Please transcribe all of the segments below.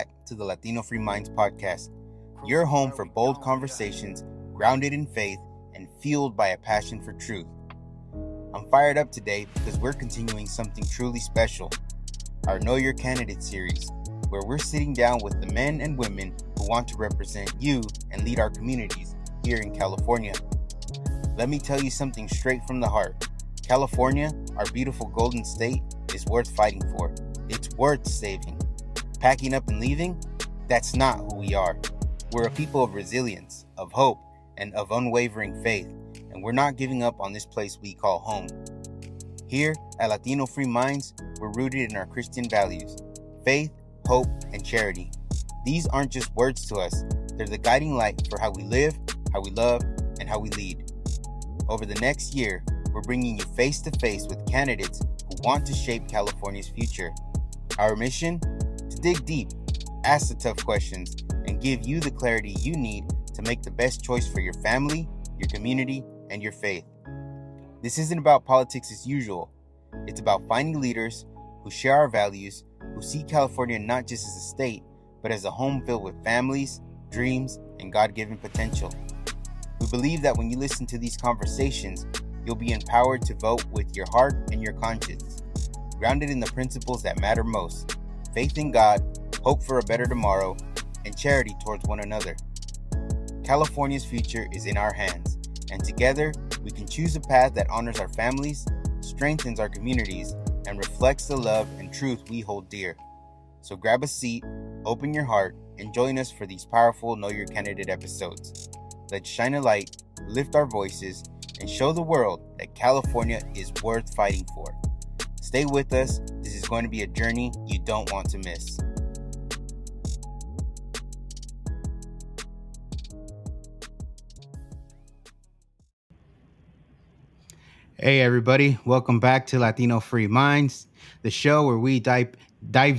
back to the Latino Free Minds podcast, your home for bold conversations grounded in faith and fueled by a passion for truth. I'm fired up today because we're continuing something truly special, our Know Your Candidate series, where we're sitting down with the men and women who want to represent you and lead our communities here in California. Let me tell you something straight from the heart. California, our beautiful golden state, is worth fighting for. It's worth saving. Packing up and leaving? That's not who we are. We're a people of resilience, of hope, and of unwavering faith, and we're not giving up on this place we call home. Here at Latino Free Minds, we're rooted in our Christian values: faith, hope, and charity. These aren't just words to us. They're the guiding light for how we live, how we love, and how we lead. Over the next year, we're bringing you face to face with candidates who want to shape California's future. Our mission? To dig deep, ask the tough questions, and give you the clarity you need to make the best choice for your family, your community, and your faith. This isn't about politics as usual. It's about finding leaders who share our values, who see California not just as a state, but as a home filled with families, dreams, and God-given potential. We believe that when you listen to these conversations, you'll be empowered to vote with your heart and your conscience, grounded in the principles that matter most: faith in God, hope for a better tomorrow, and charity towards one another. California's future is in our hands, and together we can choose a path that honors our families, strengthens our communities, and reflects the love and truth we hold dear. So grab a seat, open your heart, and join us for these powerful Know Your Candidate episodes. Let's shine a light, lift our voices, and show the world that California is worth fighting for. Stay with us. This is going to be a journey you don't want to miss. Hey everybody, welcome back to Latino Free Minds, the show where we dive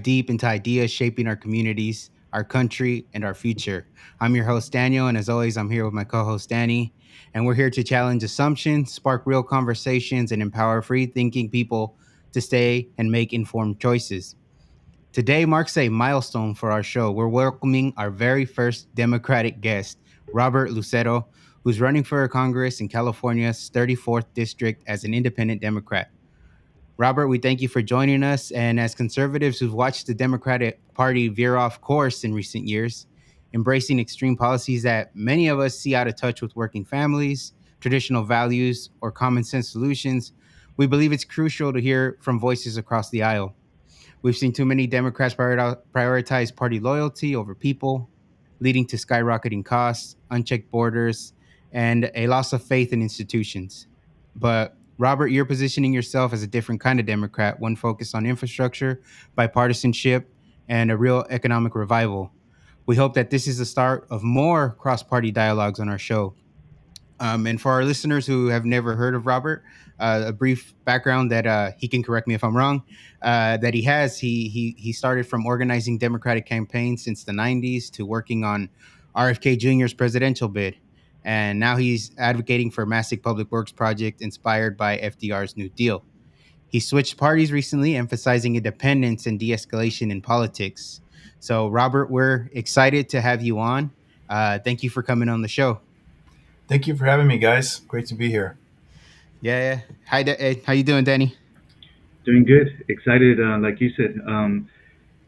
deep into ideas shaping our communities, our country, and our future. I'm your host, Daniel, and as always, I'm here with my co-host, Danny, and we're here to challenge assumptions, spark real conversations, and empower free-thinking people to stay and make informed choices. Today marks a milestone for our show. We're welcoming our very first Democratic guest, Robert Lucero, who's running for Congress in California's 34th District as an independent Democrat. Robert, we thank you for joining us. And as conservatives who've watched the Democratic Party veer off course in recent years, embracing extreme policies that many of us see out of touch with working families, traditional values, or common sense solutions, we believe it's crucial to hear from voices across the aisle. We've seen too many Democrats prioritize party loyalty over people, leading to skyrocketing costs, unchecked borders, and a loss of faith in institutions. But Robert, you're positioning yourself as a different kind of Democrat, one focused on infrastructure, bipartisanship, and a real economic revival. We hope that this is the start of more cross-party dialogues on our show. And for our listeners who have never heard of Robert, a brief background that he can correct me if I'm wrong. That he has he started from organizing Democratic campaigns since the '90s to working on RFK Jr.'s presidential bid, and now he's advocating for a massive public works project inspired by FDR's New Deal. He switched parties recently, emphasizing independence and de-escalation in politics. So, Robert, we're excited to have you on. Thank you for coming on the show. Thank you for having me, guys. Great to be here. Yeah. Hi, how you doing, Danny? Doing good. Excited, like you said,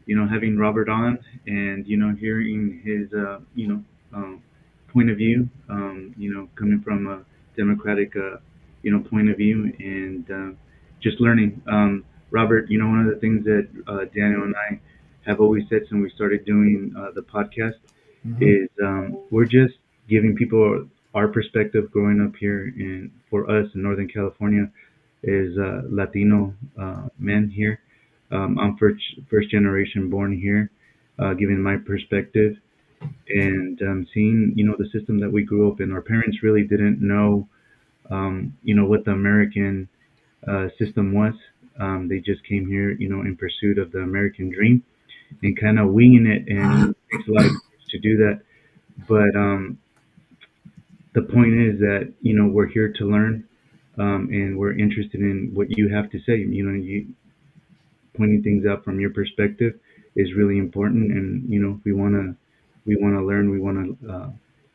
having Robert on and, hearing his, point of view, coming from a Democratic, point of view and just learning. Robert, one of the things that Daniel and I have always said since we started doing the podcast is we're just giving people our perspective growing up here for us in Northern California is Latino men here. I'm first generation born here, giving my perspective and seeing the system that we grew up in. Our parents really didn't know what the American system was. They just came here in pursuit of the American dream and kind of winging it, and it takes a lot of courage to do that. But the point is that we're here to learn, and we're interested in what you have to say. You pointing things out from your perspective is really important, and we wanna learn, we wanna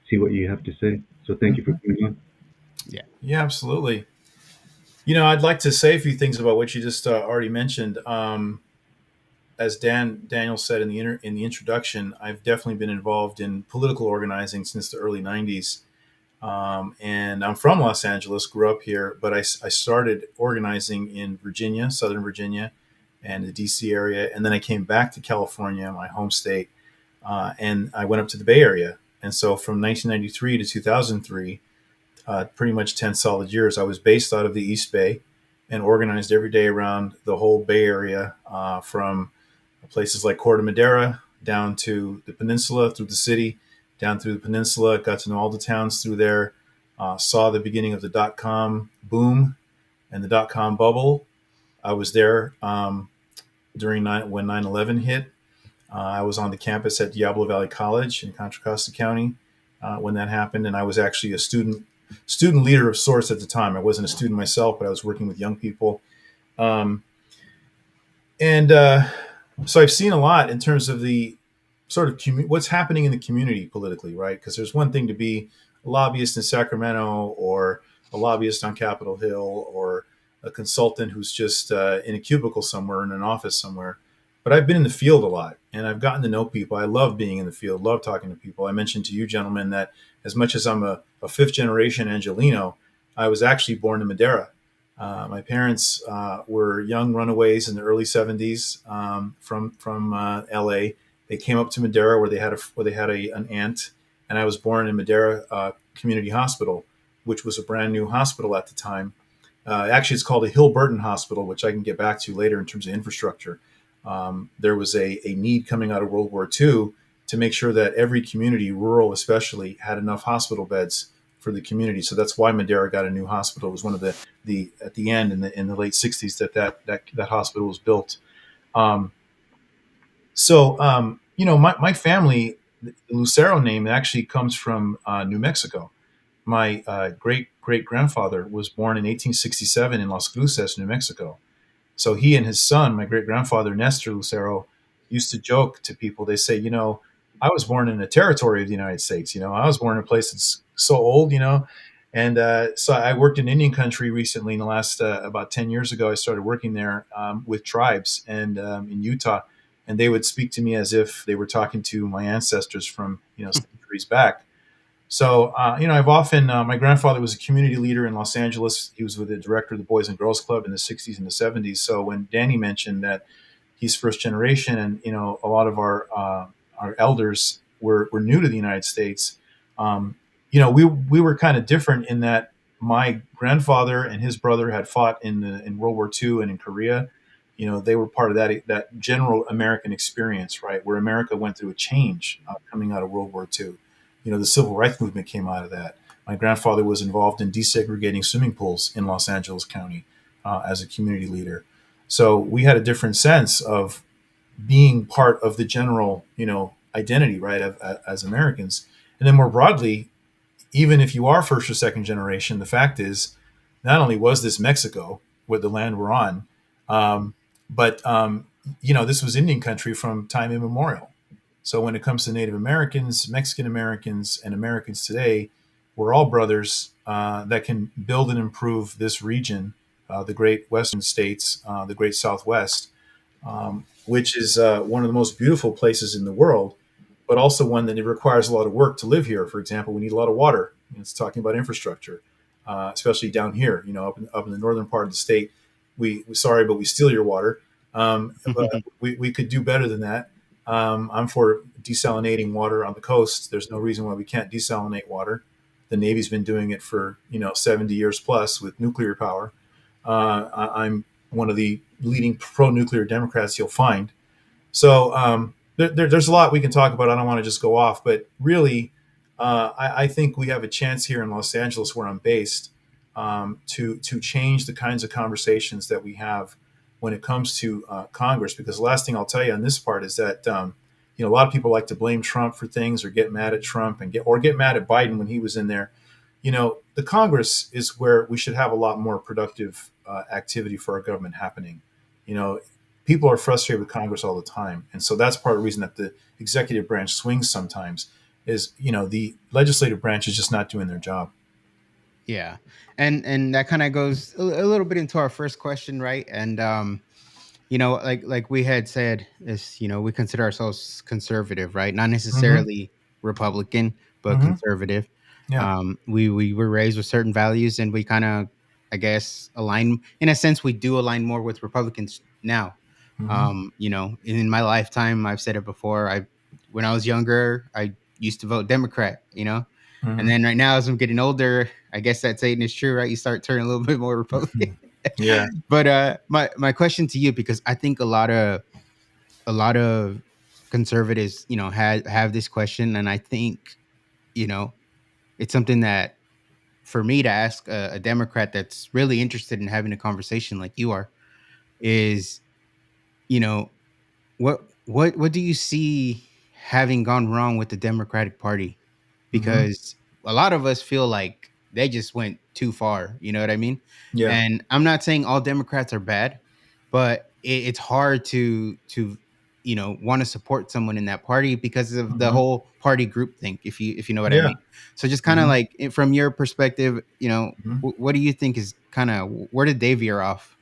see what you have to say. So thank you for Mhm. coming on. Yeah. Yeah, absolutely. I'd like to say a few things about what you just already mentioned. As Daniel said in the introduction, I've definitely been involved in political organizing since the early '90s. And I'm from Los Angeles, grew up here, but I started organizing in Virginia, Southern Virginia, and the DC area. And then I came back to California, my home state, and I went up to the Bay Area. And so from 1993 to 2003, pretty much 10 solid years, I was based out of the East Bay and organized every day around the whole Bay Area, from places like Corte Madera down to the peninsula, through the city, down through the peninsula. Got to know all the towns through there. Saw the beginning of the .com boom and the .com bubble. I was there when 9/11 hit. I was on the campus at Diablo Valley College in Contra Costa County when that happened, and I was actually a student leader of sorts at the time. I wasn't a student myself, but I was working with young people. Um, and So I've seen a lot in terms of the sort of what's happening in the community politically, right? Because there's one thing to be a lobbyist in Sacramento, or a lobbyist on Capitol Hill, or a consultant who's just in a cubicle somewhere in an office somewhere. But I've been in the field a lot, and I've gotten to know people. I love being in the field, love talking to people. I mentioned to you gentlemen that as much as I'm a fifth generation Angelino, I was actually born in Madera. My parents were young runaways in the early '70s, from LA. They came up to Madera, where they had an aunt, and I was born in Madera Community Hospital, which was a brand new hospital at the time. Actually, it's called a Hill Burton Hospital, which I can get back to later in terms of infrastructure. There was a need coming out of World War II to make sure that every community, rural especially, had enough hospital beds for the community. So that's why Madera got a new hospital. It was one of the at the end in the late '60s that hospital was built. Um, my family, the Lucero name actually comes from New Mexico. My great great grandfather was born in 1867 in Las Cruces, New Mexico. So he and his son, my great grandfather Nestor Lucero, used to joke to people. They say, I was born in a territory of the United States. I was born in a place that's so old. And so I worked in Indian country recently. In the last about 10 years ago, I started working there with tribes and in Utah, and they would speak to me as if they were talking to my ancestors from centuries back. So, I've often, my grandfather was a community leader in Los Angeles. He was with the director of the Boys and Girls Club in the '60s and the '70s. So when Danny mentioned that he's first generation, and, a lot of our elders were new to the United States, we were kind of different in that my grandfather and his brother had fought in World War II and in Korea. They were part of that general American experience, right, where America went through a change coming out of World War II. The civil rights movement came out of that. My grandfather was involved in desegregating swimming pools in Los Angeles County as a community leader. So we had a different sense of being part of the general, identity, right, as Americans. And then more broadly, even if you are first or second generation, the fact is, not only was this Mexico, where the land we're on, but this was Indian country from time immemorial. So when it comes to Native Americans, Mexican Americans, and Americans today, we're all brothers that can build and improve this region, the great Western states, the great Southwest, which is one of the most beautiful places in the world, but also one that it requires a lot of work to live here. For example, we need a lot of water. It's talking about infrastructure, especially down here. Up in the northern part of the state, we sorry, but we steal your water. But we could do better than that. I'm for desalinating water on the coast. There's no reason why we can't desalinate water. The Navy's been doing it for 70 years plus with nuclear power. I'm one of the leading pro-nuclear Democrats you'll find. So there's a lot we can talk about. I don't want to just go off, but really, I think we have a chance here in Los Angeles, where I'm based, to change the kinds of conversations that we have when it comes to Congress. Because the last thing I'll tell you on this part is that a lot of people like to blame Trump for things, or get mad at Trump and get mad at Biden when he was in there. The Congress is where we should have a lot more productive activity for our government happening. people are frustrated with Congress all the time, and so that's part of the reason that the executive branch swings sometimes. Is the legislative branch is just not doing their job. Yeah, and that kind of goes a little bit into our first question, right? And like we had said, is we consider ourselves conservative, right? Not Mm-hmm. necessarily Republican, but Mm-hmm. conservative. Yeah. We were raised with certain values, and we kind of, I guess, align. In a sense, we do align more with Republicans now. Mm-hmm. In my lifetime, I've said it before. When I was younger, I used to vote Democrat. And Mm-hmm. then right now, as I'm getting older, I guess that saying is true, right? You start turning a little bit more Republican. Yeah. But my question to you, because I think a lot of conservatives, have this question, and I think, you know, it's something that for me to ask a Democrat that's really interested in having a conversation like you are is, you know, what do you see having gone wrong with the Democratic Party? Mm-hmm. Because a lot of us feel like they just went too far, you know what I mean? Yeah. And I'm not saying all Democrats are bad, but it's hard to want to support someone in that party because of the Mm-hmm. whole party group thing, if you know what I Yeah. mean. So just kind of Mm-hmm. like from your perspective, Mm-hmm. what do you think is kind of where did they veer off?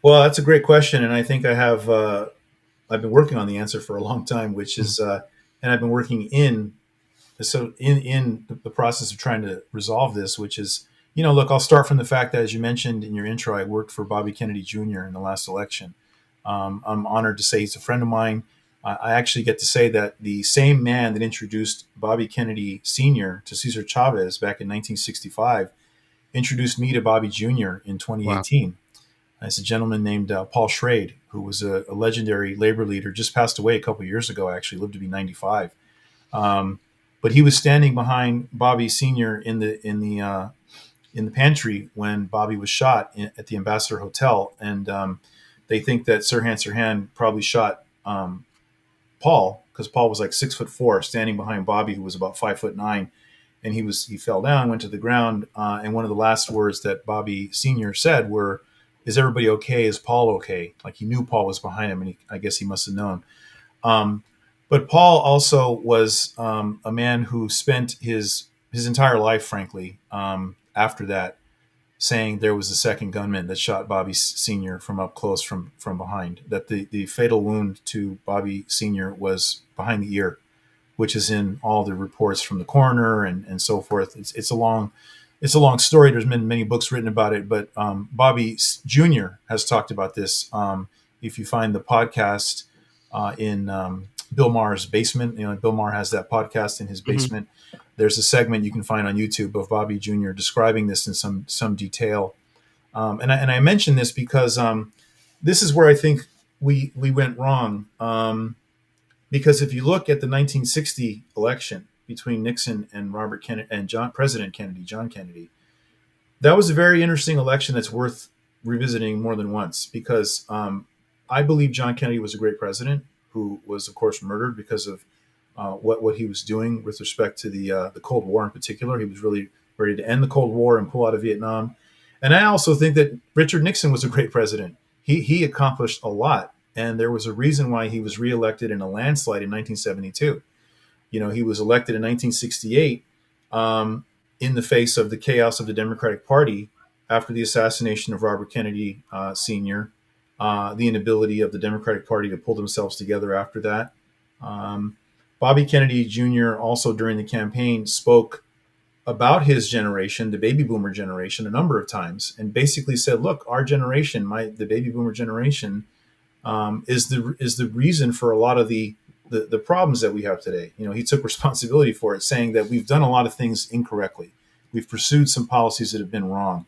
Well, that's a great question, and I think I've been working on the answer for a long time, which Mhm. is and I've been working in the process of trying to resolve this, which is, look, I'll start from the fact that, as you mentioned in your intro, I worked for Bobby Kennedy Jr. in the last election. I'm honored to say he's a friend of mine. I actually get to say that the same man that introduced Bobby Kennedy Sr. to Cesar Chavez back in 1965 introduced me to Bobby Jr. in Wow. 2018. It's a gentleman named Paul Schrade, who was a legendary labor leader, just passed away a couple of years ago, actually, lived to be 95. Um, but he was standing behind Bobby Senior in the pantry when Bobby was shot at the Ambassador Hotel, and they think that Sirhan Sirhan probably shot Paul because Paul was like 6'4", standing behind Bobby, who was about 5'9", and he fell down, went to the ground, and one of the last words that Bobby Senior said were, "Is everybody okay? Is Paul okay?" Like he knew Paul was behind him, and I guess he must have known. Um, but Paul also was a man who spent his entire life, frankly, after that, saying there was a second gunman that shot Bobby Senior from up close from behind. That the fatal wound to Bobby Senior was behind the ear, which is in all the reports from the coroner and so forth. It's a long story. There's been many books written about it, but Bobby Jr. has talked about this. If you find the podcast in Bill Maher's basement, Bill Maher has that podcast in his Hmm. basement. There's a segment you can find on YouTube of Bobby Jr. describing this in some detail. And I mention this because this is where I think we went wrong. Because if you look at the 1960 election between Nixon and Robert Kennedy and President Kennedy, John Kennedy, that was a very interesting election that's worth revisiting more than once because I believe John Kennedy was a great president who was, of course, murdered because of what he was doing with respect to the Cold War in particular. He was really ready to end the Cold War and pull out of Vietnam. And I also think that Richard Nixon was a great president. He accomplished a lot, and there was a reason why he was reelected in a landslide in 1972. He was elected in 1968 um, in the face of the chaos of the Democratic Party after the assassination of Robert Kennedy Sr., the inability of the Democratic Party to pull themselves together after that. Um, Bobby Kennedy Jr. also during the campaign spoke about his generation, the baby boomer generation, a number of times, and basically said, "Look, our generation, the baby boomer generation, is the reason for a lot of the problems that we have today." He took responsibility for it, saying that we've done a lot of things incorrectly. We've pursued some policies that have been wrong.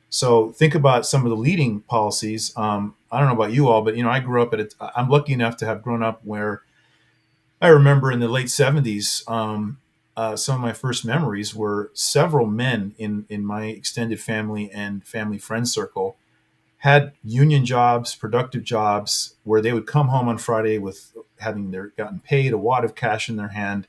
So think about some of the leading policies. I don't know about you all, but I grew up I'm lucky enough to have grown up where I remember in the late '70s. Some of my first memories were several men in my extended family and family friend circle had union jobs, productive jobs, where they would come home on Friday with having gotten paid a wad of cash in their hand.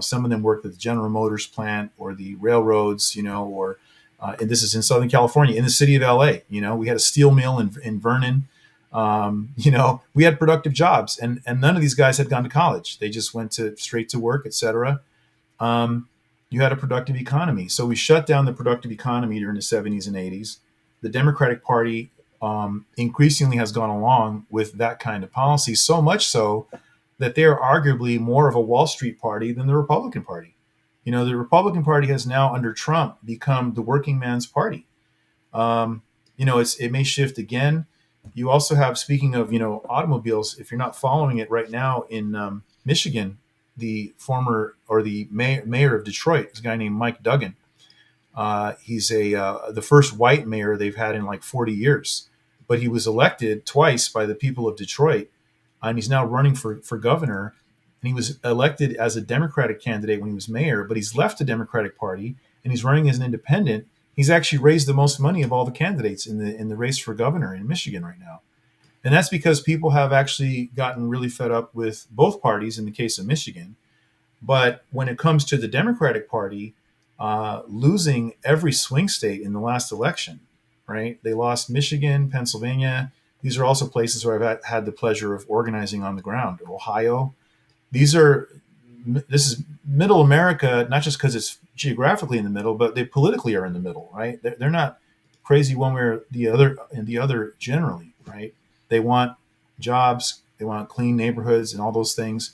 Some of them worked at the General Motors plant or the railroads, or and this is in Southern California, in the city of LA. We had a steel mill in Vernon. We had productive jobs, and none of these guys had gone to college. They just went to straight to work, etc. Um, you had a productive economy. So we shut down the productive economy during the 70s and 80s. The Democratic Party increasingly has gone along with that kind of policy, so much so that they are arguably more of a Wall Street party than the Republican Party. The Republican Party has now, under Trump, become the working man's party. Um, it may shift again. You also have, speaking of, automobiles, if you're not following it right now in Michigan, the former or the mayor of Detroit is a guy named Mike Duggan. He's the first white mayor they've had in like 40 years, but he was elected twice by the people of Detroit, and he's now running for governor. And he was elected as a Democratic candidate when he was mayor, but he's left the Democratic Party and he's running as an independent. He's actually raised the most money of all the candidates in the race for governor in Michigan right now. And that's because people have actually gotten really fed up with both parties in the case of Michigan. But when it comes to the Democratic Party, losing every swing state in the last election, right? They lost Michigan, Pennsylvania. These are also places where I've had the pleasure of organizing on the ground. Ohio. This is middle America, not just because it's geographically in the middle, but they politically are in the middle, right? They're not crazy one way or the other, and the other generally, right? They want jobs, they want clean neighborhoods, and all those things.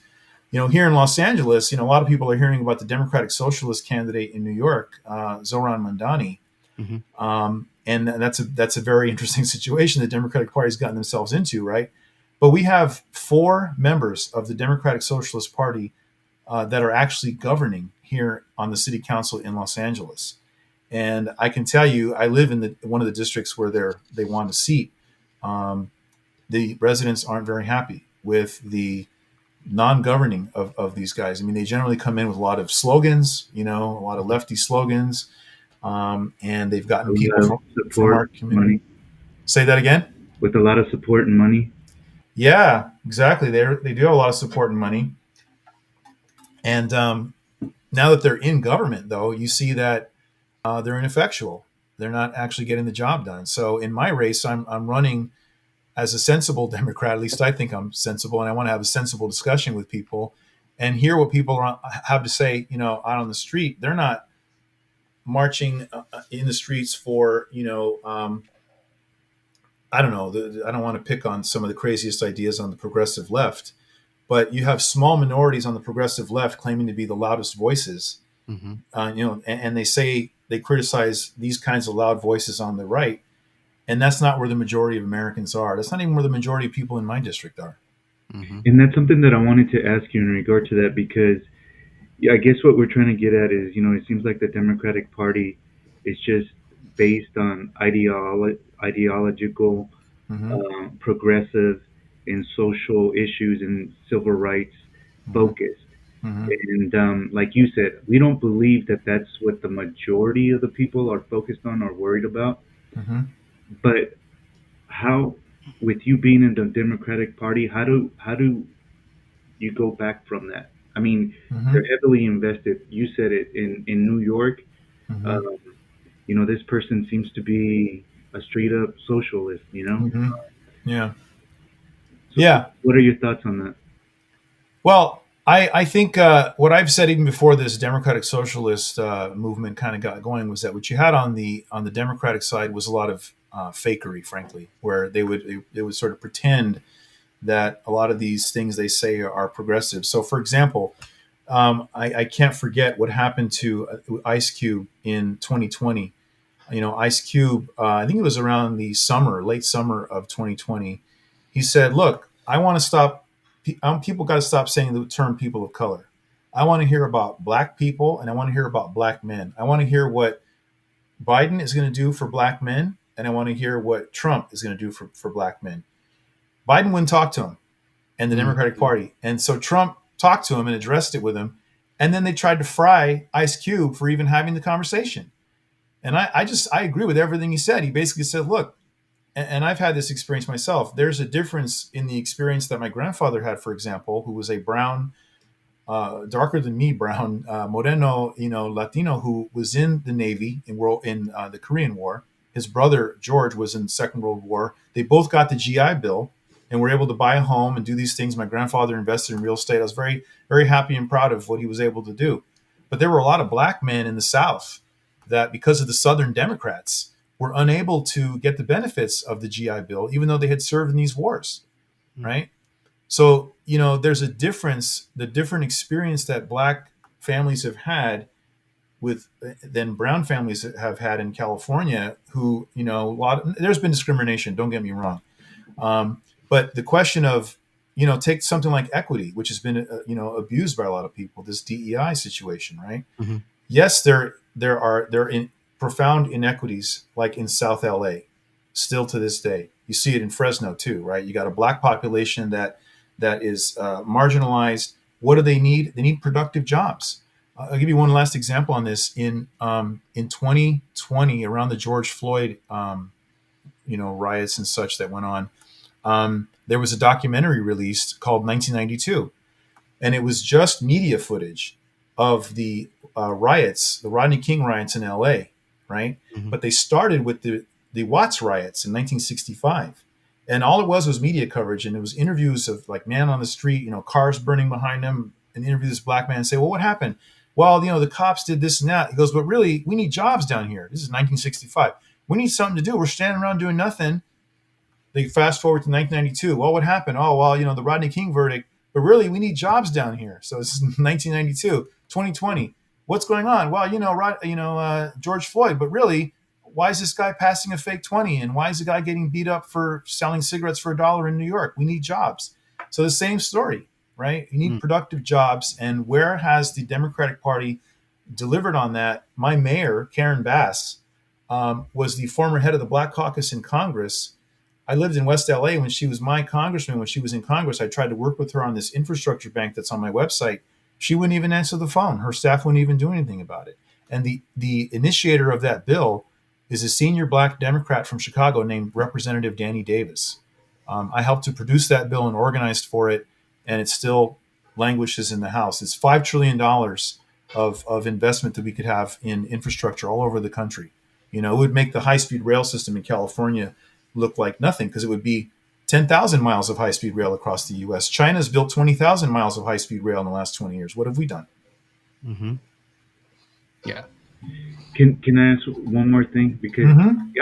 Here in Los Angeles, a lot of people are hearing about the Democratic Socialist candidate in New York, Zoran Mandani, Mm-hmm. and that's a very interesting situation the Democratic Party's gotten themselves into, right? But we have 4 members of the Democratic Socialist Party that are actually governing here on the city council in Los Angeles. And I can tell you, I live in one of the districts where they want a seat. The residents aren't very happy with the non-governing of these guys. I mean, they generally come in with a lot of slogans, a lot of lefty slogans, and they've gotten people from Support, our community. money, Say that again? with a lot of support and money. Yeah, exactly. They do have a lot of support and money. And now that they're in government, though, you see that they're ineffectual. They're not actually getting the job done. So in my race, I'm running as a sensible Democrat. At least I think I'm sensible, and I want to have a sensible discussion with people and hear what people have to say. Out on the street, they're not marching in the streets for I don't know. I don't want to pick on some of the craziest ideas on the progressive left, but you have small minorities on the progressive left claiming to be the loudest voices. Mm-hmm. And they criticize these kinds of loud voices on the right, and that's not where the majority of Americans are. That's not even where the majority of people in my district are. Mm-hmm. And that's something that I wanted to ask you in regard to that, because I guess what we're trying to get at is, it seems like the Democratic Party is just based on ideological, Mm-hmm. progressive, and social issues and civil rights focused. Mm-hmm. And like you said, we don't believe that that's what the majority of the people are focused on or worried about. Mm-hmm. But how, with you being in the Democratic Party, how do you go back from that? I mean, Mm-hmm. they're heavily invested. You said it in New York. Mm-hmm. Um, this person seems to be a straight up socialist. Mm-hmm. Yeah. So Yeah. what are your thoughts on that? Well, I think what I've said even before this Democratic Socialist movement kind of got going was that what you had on the Democratic side was a lot of fakery, frankly, where they would sort of pretend that a lot of these things they say are progressive. So, for example, I can't forget what happened to Ice Cube in 2020. Ice Cube, I think it was around the late summer of 2020. He said, "Look, I want to stop. People got to stop saying the term people of color. I want to hear about black people, and I want to hear about black men. I want to hear what Biden is going to do for black men, and I want to hear what Trump is going to do for black men." Biden wouldn't talk to him, and the Democratic Party, and so Trump talked to him and addressed it with him, and then they tried to fry Ice Cube for even having the conversation. And I agree with everything he said. He basically said, "Look," and I've had this experience myself. There's a difference in the experience that my grandfather had, for example, who was a brown, darker than me, brown, moreno, Latino, who was in the Navy in the Korean War, his brother George was in the Second World War. They both got the GI Bill and were able to buy a home and do these things. My grandfather invested in real estate. I was very, very happy and proud of what he was able to do. But there were a lot of black men in the South that, because of the Southern Democrats, were unable to get the benefits of the GI Bill, even though they had served in these wars, right? So, there's a difference, the different experience that black families have had with than brown families have had in California, who, there's been discrimination, don't get me wrong. But the question of, take something like equity, which has been, abused by a lot of people, this DEI situation, right? Mm-hmm. Yes, there are profound inequities, like in South LA, still to this day. You see it in Fresno too, right? You got a black population that is marginalized. What do they need? They need productive jobs. I'll give you one last example on this. In 2020, around the George Floyd, riots and such that went on, there was a documentary released called 1992, and it was just media footage of the riots, the Rodney King riots in LA, right? Mm-hmm. But they started with the Watts riots in 1965. And all it was media coverage, and it was interviews of like man on the street, cars burning behind them, and interview this black man and say, well, what happened? Well, the cops did this and that. He goes, but really, we need jobs down here. This is 1965. We need something to do. We're standing around doing nothing. They fast forward to 1992. Well, what happened? Oh, well, the Rodney King verdict. But really, we need jobs down here. So this is 1992, 2020. What's going on? Well, George Floyd. But really, why is this guy passing a fake 20? And why is the guy getting beat up for selling cigarettes for $1 in New York? We need jobs. So the same story, right? You need productive jobs. And where has the Democratic Party delivered on that? My mayor, Karen Bass, was the former head of the Black Caucus in Congress. I lived in West LA when she was my congressman. When she was in Congress, I tried to work with her on this infrastructure bank that's on my website. She wouldn't even answer the phone. Her staff wouldn't even do anything about it. And the initiator of that bill is a senior black Democrat from Chicago named Representative Danny Davis. I helped to produce that bill and organized for it, and it still languishes in the House. It's $5 trillion of investment that we could have in infrastructure all over the country. It would make the high-speed rail system in California look like nothing, because it would be 10,000 miles of high-speed rail across the U.S. China's built 20,000 miles of high-speed rail in the last 20 years. What have we done? Mm-hmm. Yeah. Can I ask one more thing? Because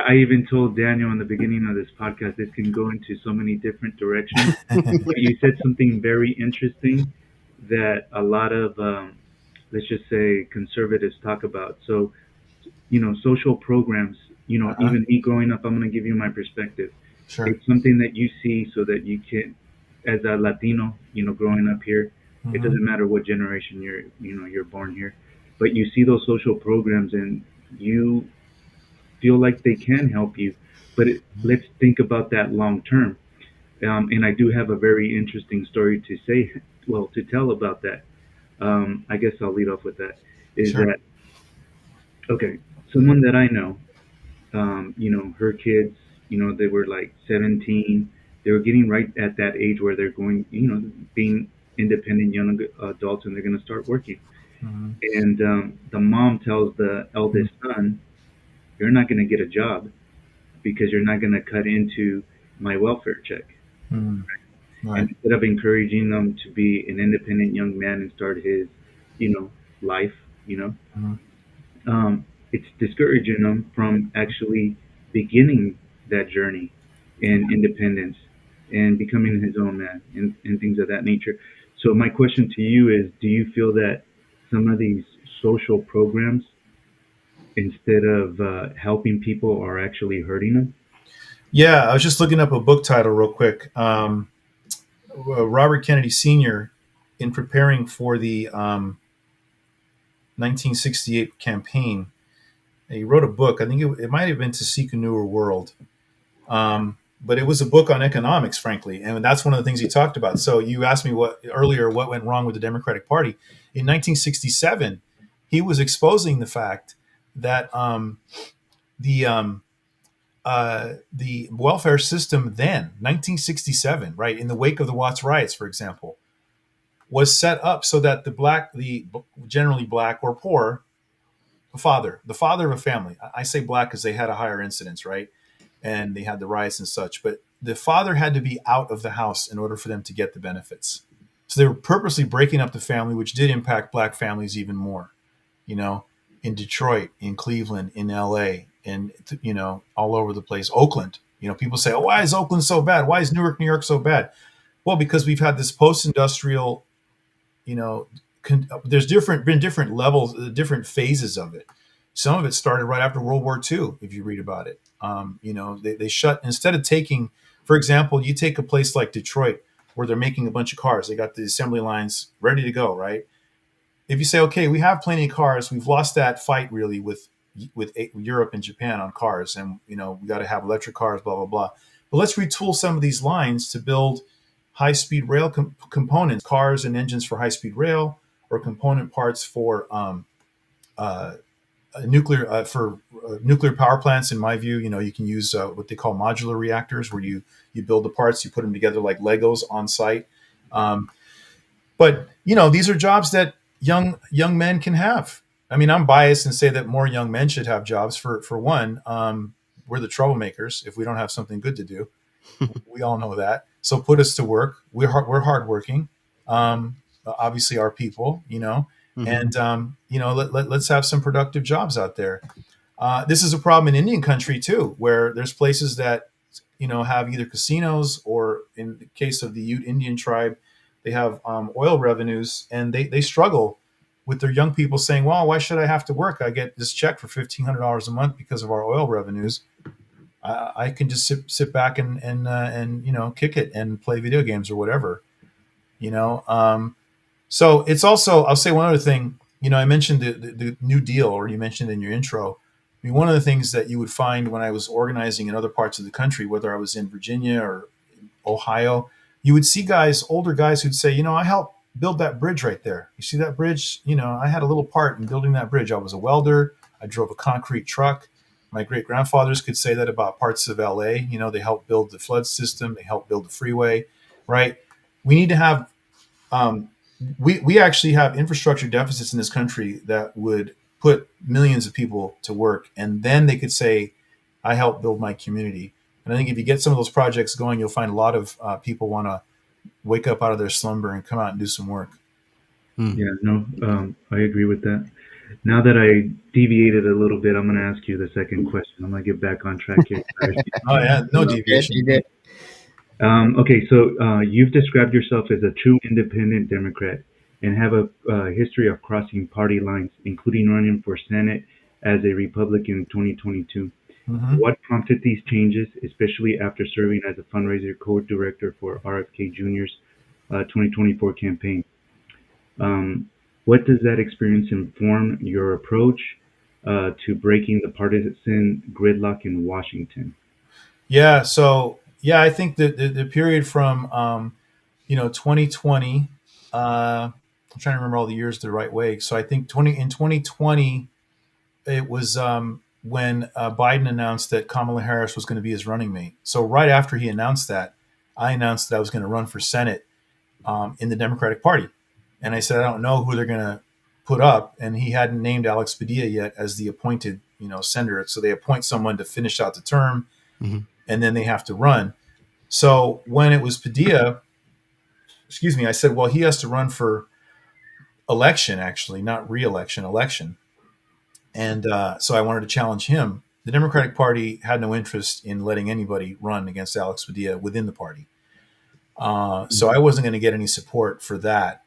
I even told Daniel in the beginning of this podcast, this can go into so many different directions. But you said something very interesting that a lot of, let's just say, conservatives talk about. So, social programs, even me growing up, I'm going to give you my perspective. Sure. It's something that you see so that you can, as a Latino, growing up here, it doesn't matter what generation you're born here, but you see those social programs and you feel like they can help you. But let's think about that long term. And I do have a very interesting story to tell about that. I guess I'll lead off with that. That, okay, someone that I know, her kids, they were like 17. They were getting right at that age where they're going, being independent young adults, and they're going to start working. And the mom tells the eldest son, you're not going to get a job because you're not going to cut into my welfare check. Right. And instead of encouraging them to be an independent young man and start his, life, it's discouraging them from actually beginning that journey in independence and becoming his own man and things of that nature. So my question to you is, do you feel that some of these social programs, instead of helping people, are actually hurting them? Yeah, I was just looking up a book title real quick. Robert Kennedy Sr., in preparing for the 1968 campaign, he wrote a book. I think it might have been To Seek a Newer World. But it was a book on economics, frankly. And that's one of the things he talked about. So you asked me what went wrong with the Democratic Party. In 1967, he was exposing the fact that the welfare system then, 1967, right, in the wake of the Watts riots, for example, was set up so that the generally black or poor the father of a family. I say black because they had a higher incidence, right? And they had the riots and such. But the father had to be out of the house in order for them to get the benefits. So they were purposely breaking up the family, which did impact black families even more. You know, in Detroit, in Cleveland, in LA, and all over the place. Oakland. People say, "Oh, why is Oakland so bad? Why is Newark, New York so bad?" Well, because we've had this post-industrial, you know, there's been different levels, different phases of it. Some of it started right after World War II, if you read about it. They shut, instead of taking, for example, you take a place like Detroit where they're making a bunch of cars. They got the assembly lines ready to go, right? If you say, okay, we have plenty of cars, we've lost that fight really with Europe and Japan on cars, and we got to have electric cars, blah blah blah. But let's retool some of these lines to build high-speed rail components, cars and engines for high-speed rail, or component parts for nuclear power plants. In my view, you can use what they call modular reactors, where you build the parts, you put them together like Legos on site. But these are jobs that young men can have. I mean, I'm biased and say that more young men should have jobs. For one, we're the troublemakers if we don't have something good to do. We all know that. So put us to work. We're hardworking. Obviously, our people, Mm-hmm. and let's have some productive jobs out there. This is a problem in Indian country too, where there's places that have either casinos, or in the case of the Ute Indian tribe, they have oil revenues, and they struggle with their young people saying, well, why should I have to work? I get this check for $1,500 a month because of our oil revenues. I can just sit back and kick it and play video games or whatever. So it's also, I'll say one other thing. I mentioned the New Deal, or you mentioned in your intro. I mean, one of the things that you would find when I was organizing in other parts of the country, whether I was in Virginia or Ohio, you would see older guys who'd say, I helped build that bridge right there. You see that bridge? I had a little part in building that bridge. I was a welder. I drove a concrete truck. My great grandfathers could say that about parts of LA. They helped build the flood system. They helped build the freeway, right? We need to have, we actually have infrastructure deficits in this country that would put millions of people to work. And then they could say, I helped build my community. And I think if you get some of those projects going, you'll find a lot of people want to wake up out of their slumber and come out and do some work. Yeah, no, I agree with that. Now that I deviated a little bit, I'm going to ask you the second question. I'm going to get back on track here. Oh yeah, no deviation. You did. Okay, so you've described yourself as a true independent Democrat and have a history of crossing party lines, including running for Senate as a Republican in 2022. Mm-hmm. What prompted these changes, especially after serving as a fundraiser co-director for RFK Jr.'s 2024 campaign? What does that experience inform your approach to breaking the partisan gridlock in Washington? Yeah. So yeah, I think that the period from 2020. I'm trying to remember all the years the right way. So I think 2020, it was when Biden announced that Kamala Harris was going to be his running mate. So right after he announced that, I announced that I was going to run for Senate in the Democratic Party. And I said, I don't know who they're going to put up. And he hadn't named Alex Padilla yet as the appointed, senator. So they appoint someone to finish out the term, Mm-hmm. and then they have to run. So when it was Padilla, I said, well, he has to run for election, actually, not re-election, election. And so I wanted to challenge him. The Democratic Party had no interest in letting anybody run against Alex Padilla within the party. So I wasn't going to get any support for that.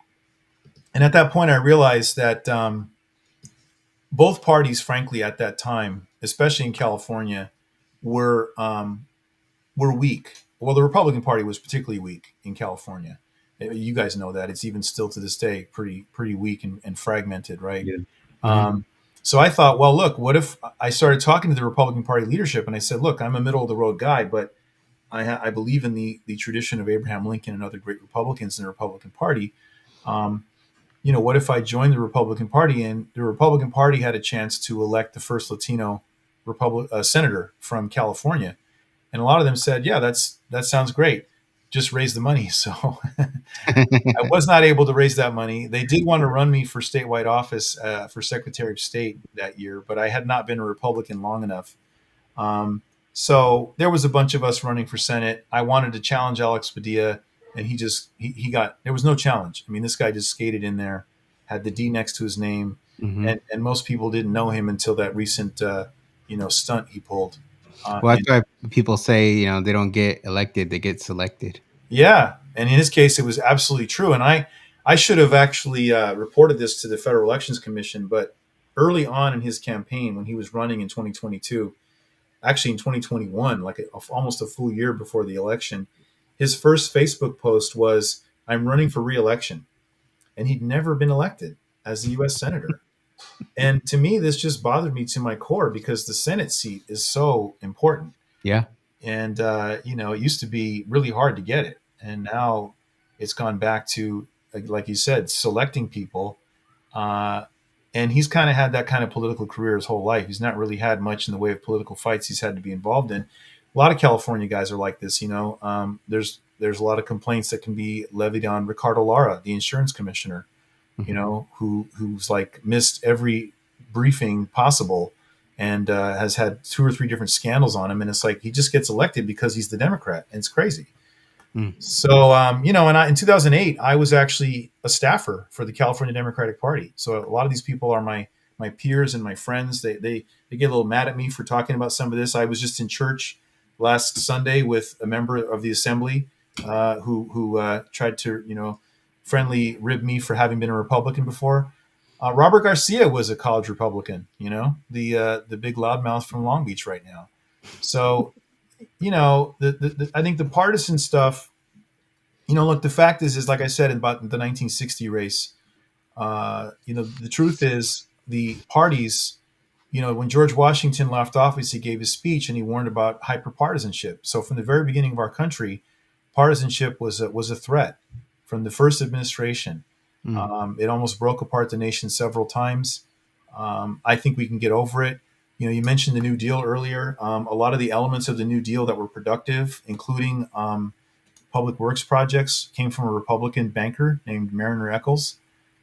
And at that point, I realized that both parties, frankly, at that time, especially in California, were weak. Well, the Republican Party was particularly weak in California. You guys know that. It's even still to this day pretty weak and fragmented, right? Yeah. Mm-hmm. So I thought, well, look, what if I started talking to the Republican Party leadership, and I said, look, I'm a middle of the road guy, but I believe in the tradition of Abraham Lincoln and other great Republicans in the Republican Party. What if I joined the Republican Party, and the Republican Party had a chance to elect the first Latino senator from California? And a lot of them said, yeah, that sounds great. just raise the money. So I was not able to raise that money. They did want to run me for statewide office for Secretary of State that year, but I had not been a Republican long enough. Um, so there was a bunch of us running for Senate. I wanted to challenge Alex Padilla, and he got, there was no challenge. I mean, this guy just skated in there, had the D next to his name, Hmm. and most people didn't know him until that recent stunt he pulled. Well, And that's why people say, they don't get elected, they get selected. yeah, and in his case, it was absolutely true. And I should have actually reported this to the Federal Elections Commission, but early on in his campaign, when he was running in 2022, actually in 2021, like almost a full year before the election, his first Facebook post was, "I'm running for re-election," and he'd never been elected as a U.S. senator. And to me, this just bothered me to my core because the Senate seat is so important. Yeah. And it used to be really hard to get it, and now it's gone back to, like you said, selecting people. Uh, and he's kind of had that kind of political career his whole life. He's not really had much in the way of political fights he's had to be involved in. A lot of California guys are like this. There's a lot of complaints that can be levied on Ricardo Lara, the insurance commissioner, Hmm. who's like missed every briefing possible, and has had 2 or 3 different scandals on him. And it's like he just gets elected because he's the Democrat, and it's crazy. Mm. So, in 2008, I was actually a staffer for the California Democratic Party. So a lot of these people are my peers and my friends. They get a little mad at me for talking about some of this. I was just in church last Sunday with a member of the assembly who tried to friendly rib me for having been a Republican before. Robert Garcia was a college Republican. The big loudmouth from Long Beach right now. So I think the partisan stuff, look, the fact is like I said about the 1960 race, the truth is the parties, when George Washington left office, he gave his speech and he warned about hyperpartisanship. So from the very beginning of our country, partisanship was a threat from the first administration. Mm. It almost broke apart the nation several times. I think we can get over it. You mentioned the New Deal earlier. A lot of the elements of the New Deal that were productive, including public works projects, came from a Republican banker named Mariner Eccles.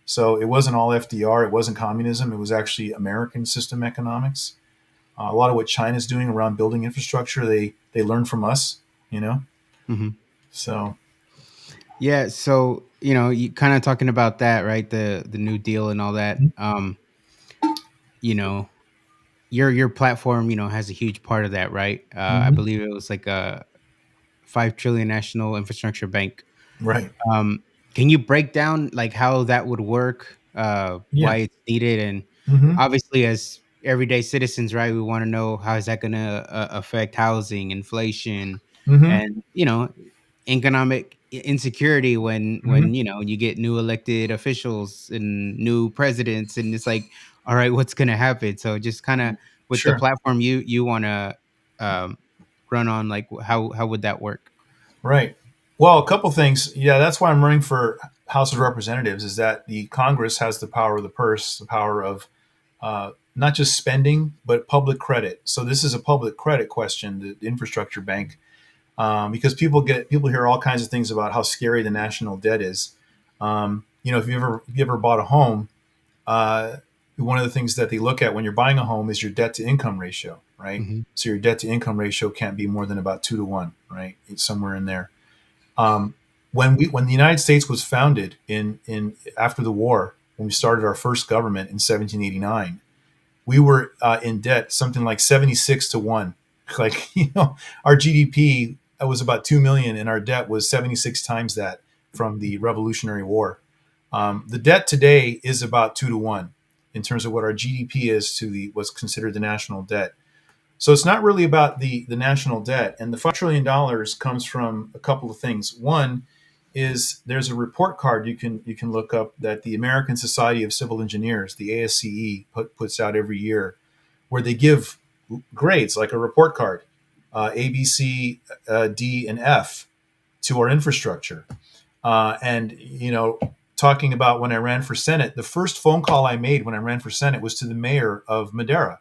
So it wasn't all FDR. It wasn't communism. It was actually American system economics. A lot of what China's doing around building infrastructure, they learned from us. Hmm. So Yeah. So, you kind of talking about that, right? The New Deal and all that. You know, your platform, has a huge part of that, right? I mhm. believe it was like a 5 trillion national infrastructure bank. Right. Um, can you break down like how that would work, Yeah. why it's needed, and Hmm. obviously as everyday citizens, right? We want to know how is that going to affect housing, inflation, Hmm. and economic insecurity when Hmm. you get new elected officials and new presidents, and it's like, all right, what's going to happen? So just kind of with the Sure. platform you want to um, run on, like how would that work? Right. Well, a couple things. Yeah, that's why I'm running for House of Representatives. Is that the Congress has the power of the purse, the power of not just spending but public credit. So this is a public credit question, the infrastructure bank, because people hear all kinds of things about how scary the national debt is. If you ever bought a home, uh, one of the things that they look at when you're buying a home is your debt to income ratio, right? Hmm. So your debt to income ratio can't be more than about 2 to 1, right? It's somewhere in there. Um, when the United States was founded in after the war, when we started our first government in 1789, we were in debt something like 76 to 1. Like our GDP was about 2 million, and our debt was 76 times that from the Revolutionary War. The debt today is about 2 to 1 in terms of what our GDP is to the what's considered the national debt. So it's not really about the national debt. And the $5 trillion comes from a couple of things. One is there's a report card you can look up that the American Society of Civil Engineers, the ASCE, puts out every year, where they give grades like a report card, A, B, C, D, and F to our infrastructure. And talking about when I ran for Senate, the first phone call I made when I ran for Senate was to the mayor of Madera,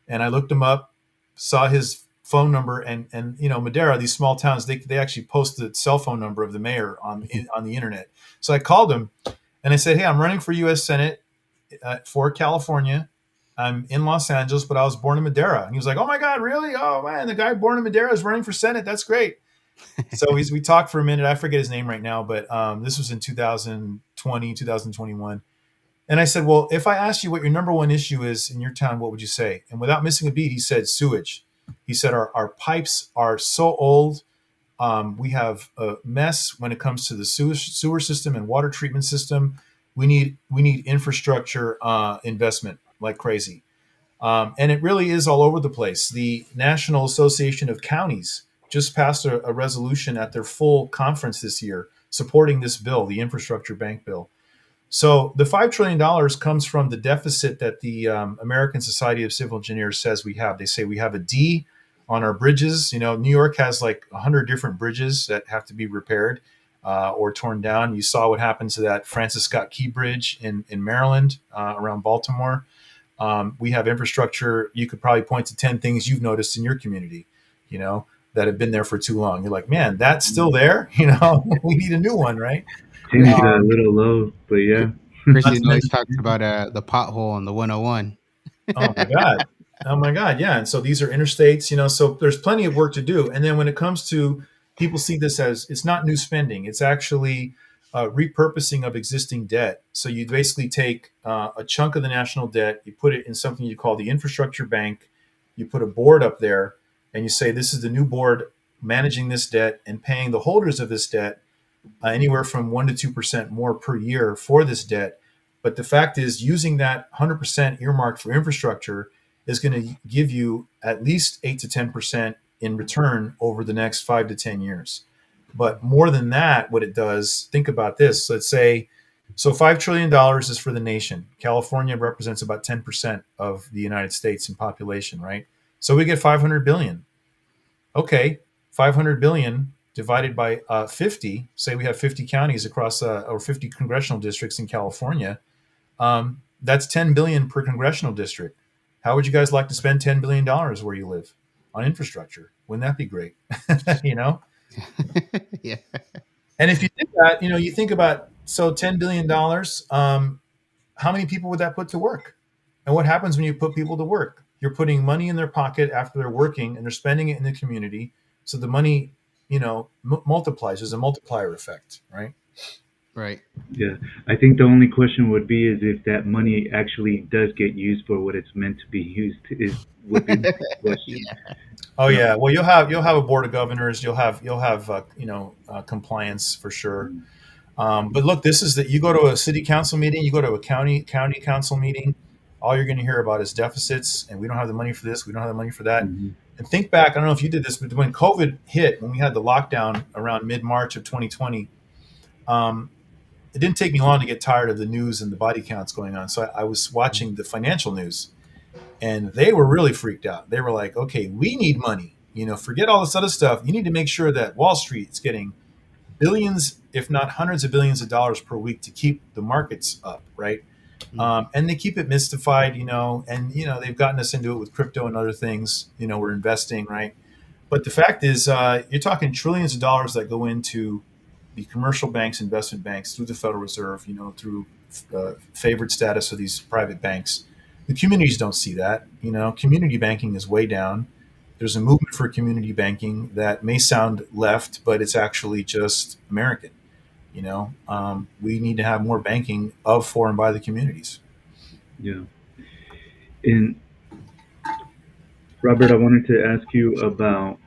and I looked him up, saw his phone number, and Madera, these small towns, they actually post the cell phone number of the mayor on the internet. So I called him and I said, hey, I'm running for U.S. Senate for California. I'm in Los Angeles, but I was born in Madera. And he was like, oh my God, really? Oh man, the guy born in Madera is running for Senate. That's great. So we talked for a minute. I forget his name right now, but this was in 2020, 2021. And I said, well, if I asked you what your number one issue is in your town, what would you say? And without missing a beat, he said sewage. He said, our pipes are so old. We have a mess when it comes to the sewer system and water treatment system. We need infrastructure investment like crazy. And it really is all over the place. The National Association of Counties just passed a resolution at their full conference this year supporting this bill, the infrastructure bank bill. So the $5 trillion comes from the deficit that the American Society of Civil Engineers says we have. They say we have a D on our bridges. New York has like 100 different bridges that have to be repaired or torn down. You saw what happened to that Francis Scott Key Bridge in Maryland around Baltimore. We have infrastructure. You could probably point to 10 things you've noticed in your community, that have been there for too long. You're like, man, that's still there. We need a new one, right? 10 is a little low, but yeah. Christian always talks about the pothole on the 101. Oh my God. Oh my God. Yeah. And so these are interstates, so there's plenty of work to do. And then when it comes to people see this as it's not new spending, it's actually repurposing of existing debt. So you basically take a chunk of the national debt, you put it in something you call the infrastructure bank, you put a board up there, and you say, this is the new board managing this debt and paying the holders of this debt anywhere from 1% to 2% more per year for this debt. But the fact is, using that 100% earmarked for infrastructure is going to give you at least 8 to 10% in return over the next 5 to 10 years. But more than that, what it does, think about this. Let's say, so $5 trillion is for the nation. California represents about 10% of the United States in population, right? So we get 500 billion. Okay, 500 billion divided by 50, say we have 50 counties across or 50 congressional districts in California. That's 10 billion per congressional district. How would you guys like to spend $10 billion where you live on infrastructure? Wouldn't that be great? Yeah. And if you did that, you think about, so $10 billion, how many people would that put to work? And what happens when you put people to work? You're putting money in their pocket after they're working and they're spending it in the community. So the money, multiplies. There's a multiplier effect, right? Right. Yeah, I think the only question would be is if that money actually does get used for what it's meant to be used would be the question. Yeah. Oh yeah. Well, you'll have a board of governors. You'll have compliance for sure. But look, this is that you go to a city council meeting, you go to a county council meeting, all you're going to hear about is deficits, and we don't have the money for this, we don't have the money for that. Mm-hmm. And think back, I don't know if you did this, but when COVID hit, when we had the lockdown around mid-March of 2020, it didn't take me long to get tired of the news and the body counts going on. So I was watching the financial news, and they were really freaked out. They were like, okay, we need money. Forget all this other stuff. You need to make sure that Wall Street is getting billions, if not hundreds of billions of dollars per week to keep the markets up, right? And they keep it mystified, and they've gotten us into it with crypto and other things. We're investing, right? But the fact is, you're talking trillions of dollars that go into the commercial banks, investment banks, through the Federal Reserve, through favored status of these private banks. The communities don't see that. Community banking is way down. There's a movement for community banking that may sound left, but it's actually just American. We need to have more banking of, for, and by the communities. Yeah. And Robert, I wanted to ask you about,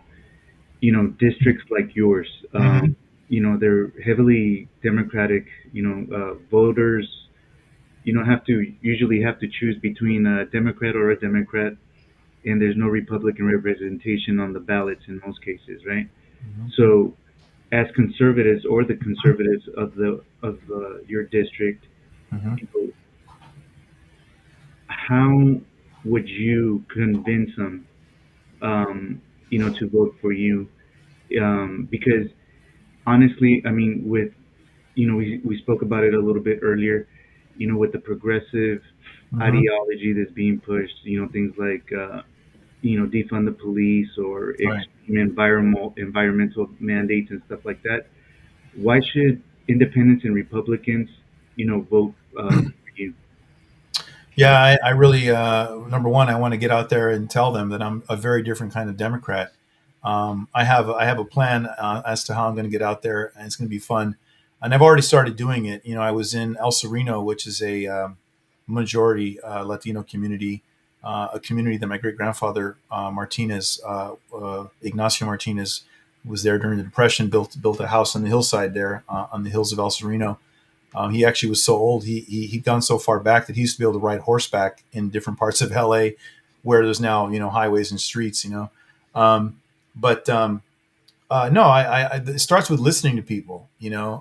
districts like yours. They're heavily Democratic. Voters, usually have to choose between a Democrat or a Democrat, and there's no Republican representation on the ballots in most cases, right? Mm-hmm. So, as conservatives or the conservatives of your district, Mm-hmm. How would you convince them, to vote for you? Because honestly, I mean, we spoke about it a little bit earlier, with the progressive Mm-hmm. ideology that's being pushed, things like, defund the police or Right. extreme environmental mandates and stuff like that. Why should independents and Republicans, vote for you? Yeah, I really, number one, I want to get out there and tell them that I'm a very different kind of Democrat. I have a plan as to how I'm going to get out there, and it's going to be fun. And I've already started doing it. I was in El Sereno, which is a majority Latino community, a community that my great grandfather Martinez, Ignacio Martinez, was there during the Depression. Built a house on the hillside there on the hills of El Sereno. He actually was so old, he'd gone so far back that he used to be able to ride horseback in different parts of LA, where there's now highways and streets. But no, it starts with listening to people.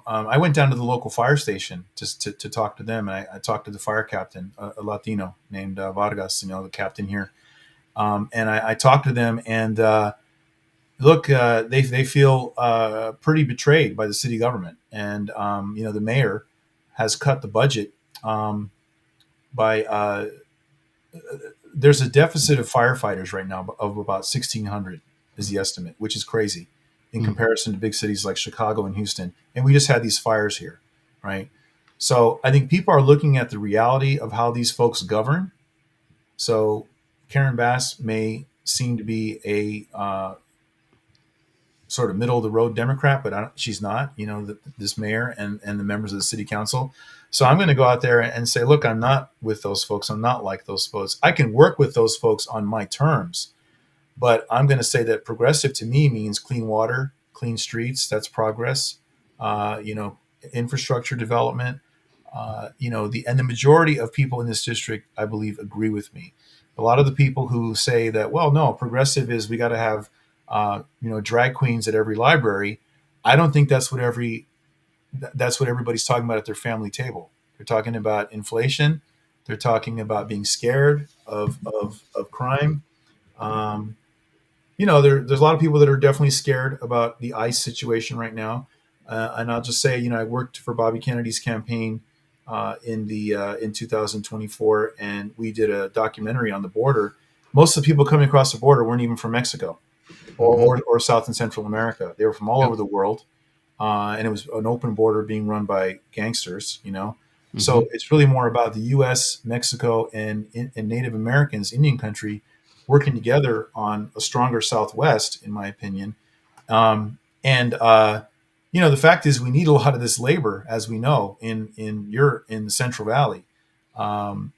I went down to the local fire station just to talk to them, and I talked to the fire captain, a Latino named Vargas, the captain here, and I talked to them, and look, they feel pretty betrayed by the city government, and the mayor has cut the budget by. There's a deficit of firefighters right now of about 1,600 is the estimate, which is crazy in Mm. comparison to big cities like Chicago and Houston. And we just had these fires here, right? So I think people are looking at the reality of how these folks govern. So Karen Bass may seem to be a sort of middle of the road Democrat, but she's not. This mayor and the members of the city council. So I'm going to go out there and say, look, I'm not with those folks. I'm not like those folks. I can work with those folks on my terms, but I'm going to say that progressive to me means clean water, clean streets. That's progress. Uh, you know, Infrastructure development. And the majority of people in this district, I believe, agree with me. A lot of the people who say that, well, no, progressive is we got to have, drag queens at every library. I don't think that's what everybody's talking about at their family table. They're talking about inflation. They're talking about being scared of crime. Um, there's a lot of people that are definitely scared about the ICE situation right now. And I'll just say, I worked for Bobby Kennedy's campaign in 2024, and we did a documentary on the border. Most of the people coming across the border weren't even from Mexico Mhm. or South and Central America. They were from all Yep. over the world, and it was an open border being run by gangsters. So Mhm. it's really more about the U.S., Mexico, and Native Americans, Indian country, working together on a stronger Southwest, in my opinion. And the fact is, we need a lot of this labor, as we know, in the Central Valley, for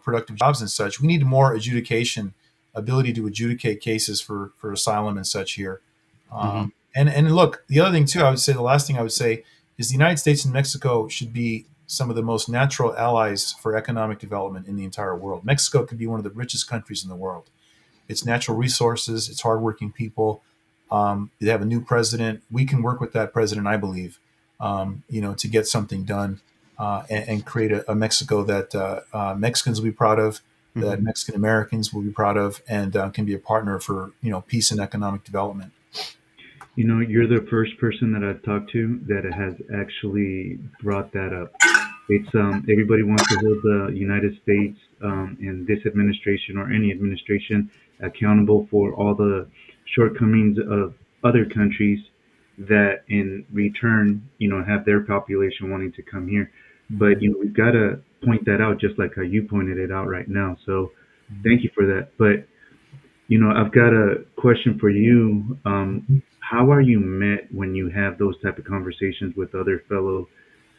productive jobs and such. We need more adjudication, ability to adjudicate cases for asylum and such here. Mhm. And look, the other thing too, the last thing I would say is the United States and Mexico should be some of the most natural allies for economic development in the entire world. Mexico could be one of the richest countries in the world. It's natural resources, it's hardworking people. They have a new president. We can work with that president, I believe, to get something done and create a Mexico that Mexicans will be proud of, that Mhm. Mexican Americans will be proud of, and can be a partner for peace and economic development. You're the first person that I've talked to that has actually brought that up. It's everybody wants to hold the United States and this administration or any administration accountable for all the shortcomings of other countries that in return, have their population wanting to come here. But Mhm. we've got to point that out just like how you pointed it out right now. So Mhm. thank you for that. But I've got a question for you. How are you met when you have those type of conversations with other fellow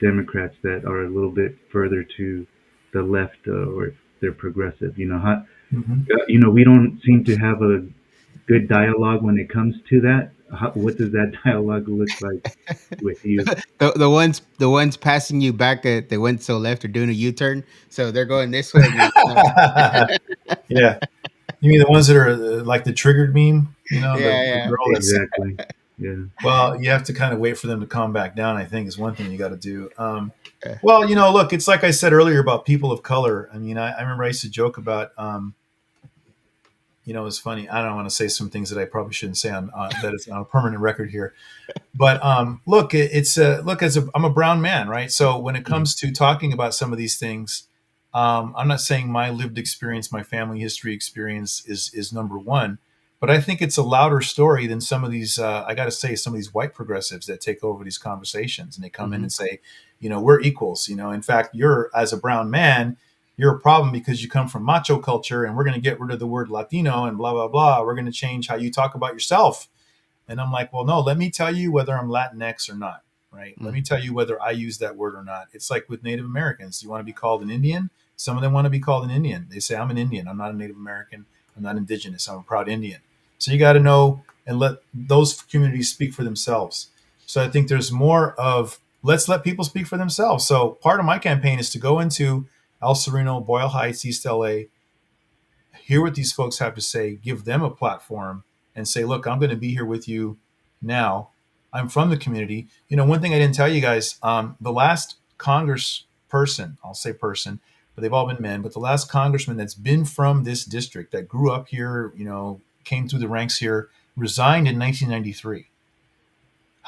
Democrats that are a little bit further to the left, or if they're progressive? Mhm. We don't seem to have a good dialogue when it comes to that. What does that dialogue look like with you? The ones passing you back, they went so left or doing a U-turn, so they're going this way. And Yeah, you mean the ones that are like the triggered meme? The, yeah, the yeah. girl that's Exactly. Yeah. well, you have to kind of wait for them to calm back down. I think is one thing you got to do. Yeah. Well, look, it's like I said earlier about people of color. I mean, I remember I used to joke about. It's funny. I don't want to say some things that I probably shouldn't say on that is on a permanent record here. But look, I'm a brown man, right? So when it Mhm. comes to talking about some of these things, I'm not saying my lived experience, my family history experience is number one, but I think it's a louder story than some of these. I got to say, some of these white progressives that take over these conversations and they come in Mm-hmm. and say, we're equals. In fact, you're as a brown man, you're a problem because you come from macho culture, and we're going to get rid of the word Latino and blah blah blah. We're going to change how you talk about yourself. And I'm like, well, no, let me tell you whether I'm Latinx or not, right? Let me tell you whether I use that word or not. It's like with Native Americans. You want to be called an Indian? Some of them want to be called an Indian. They say, I'm an Indian. I'm not a Native American. I'm not indigenous. I'm a proud Indian. So you got to know and let those communities speak for themselves. So I think there's more of let's let people speak for themselves. So part of my campaign is to go into El Sereno, Boyle Heights, East LA, hear what these folks have to say, give them a platform, and say, look, I'm going to be here with you now. I'm from the community. One thing I didn't tell you guys, the last Congress person, I'll say person, but they've all been men, but the last congressman that's been from this district that grew up here, came through the ranks here, resigned in 1993.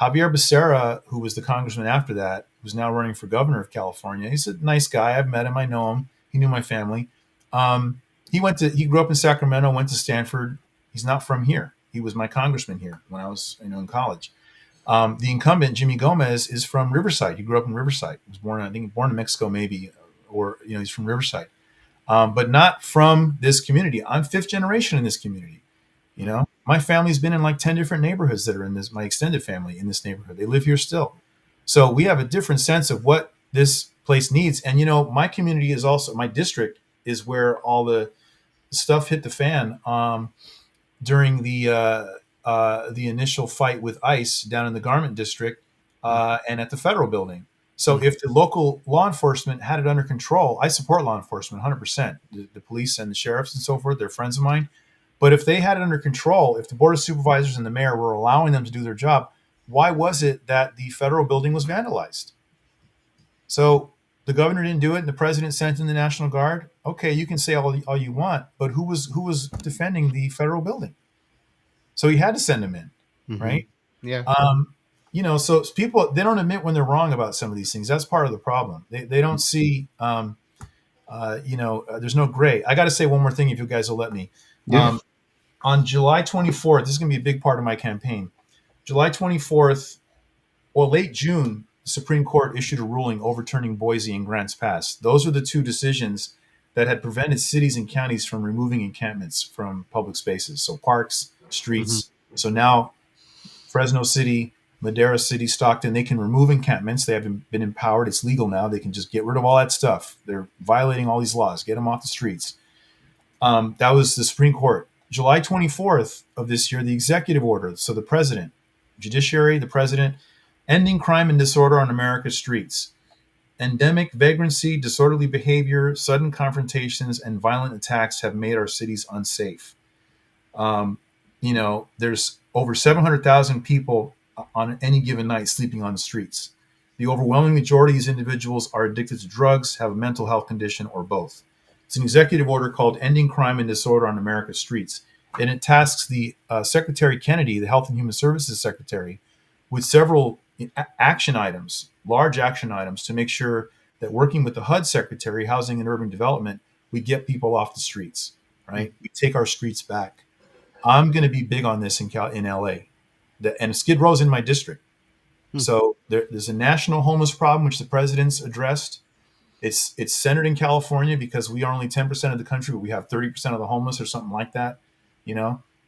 Javier Becerra, who was the congressman after that, who's now running for governor of California. He's a nice guy. I've met him. I know him. He knew my family. Um, he grew up in Sacramento, went to Stanford. He's not from here. He was my congressman here when I was, in college. The incumbent, Jimmy Gomez, is from Riverside. He grew up in Riverside. He was born, I think, born in Mexico, maybe, or he's from Riverside, but not from this community. I'm fifth generation in this community. My family's been in like 10 different neighborhoods that are in this, my extended family in this neighborhood. They live here still. So we have a different sense of what this place needs. And, my community is also, my district is where all the stuff hit the fan during the initial fight with ICE down in the Garment District and at the federal building. So if the local law enforcement had it under control, I support law enforcement 100%. The police and the sheriffs and so forth, they're friends of mine. But if they had it under control, if the board of supervisors and the mayor were allowing them to do their job, why was it that the federal building was vandalized? So the governor didn't do it, and the president sent in the National Guard. Okay, you can say all you want, but who was defending the federal building? So he had to send them in, Mm-hmm. right? Yeah. So people, they don't admit when they're wrong about some of these things. That's part of the problem. They don't see, there's no gray. I got to say one more thing, if you guys will let me. Yeah. On July 24th, this is going to be a big part of my campaign. July 24th, or late June, the Supreme Court issued a ruling overturning Boise and Grants Pass. Those are the two decisions that had prevented cities and counties from removing encampments from public spaces. So parks, Mm-hmm. streets. So now Fresno City, Madera City, Stockton, they can remove encampments. They have been empowered. It's legal now. They can just get rid of all that stuff. They're violating all these laws. Get them off the streets. That was the Supreme Court. July 24th of this year, the executive order. So the president, judiciary, the president, ending crime and disorder on America's streets. Endemic vagrancy, disorderly behavior, sudden confrontations, and violent attacks have made our cities unsafe. Um, there's over 700,000 people on any given night sleeping on the streets. The overwhelming majority of these individuals are addicted to drugs, have a mental health condition, or both. It's an executive order called Ending Crime and Disorder on America's Streets. And it tasks the Secretary Kennedy, the Health and Human Services Secretary, with several action items, large action items, to make sure that working with the HUD Secretary, Housing and Urban Development, we get people off the streets, right? We take our streets back. I'm going to be big on this in LA. And Skid Row's in my district. So there's a national homeless problem, which the president's addressed. It's centered in California because we are only 10% of the country, but we have 30% of the homeless or something like that,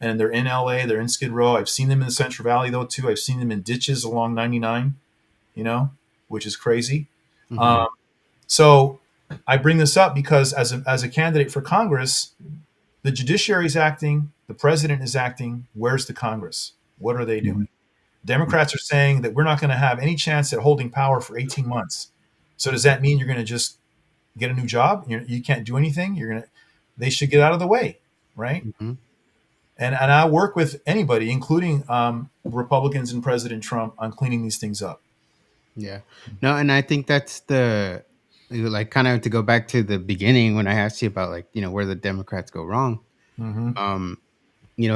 and they're in LA, they're in Skid Row. I've seen them in the Central Valley though, too. I've seen them in ditches along 99, which is crazy. Mm-hmm. So I bring this up because as a candidate for Congress, the judiciary is acting, the president is acting. Where's the Congress? What are they doing? Democrats are saying that we're not going to have any chance at holding power for 18 months. So does that mean you're going to just get a new job? You can't do anything. They should get out of the way, right? Mm-hmm. And I work with anybody, including Republicans and President Trump, on cleaning these things up. Yeah. No, and I think that's like kind of to go back to the beginning when I asked you about like, where the Democrats go wrong. Mm-hmm.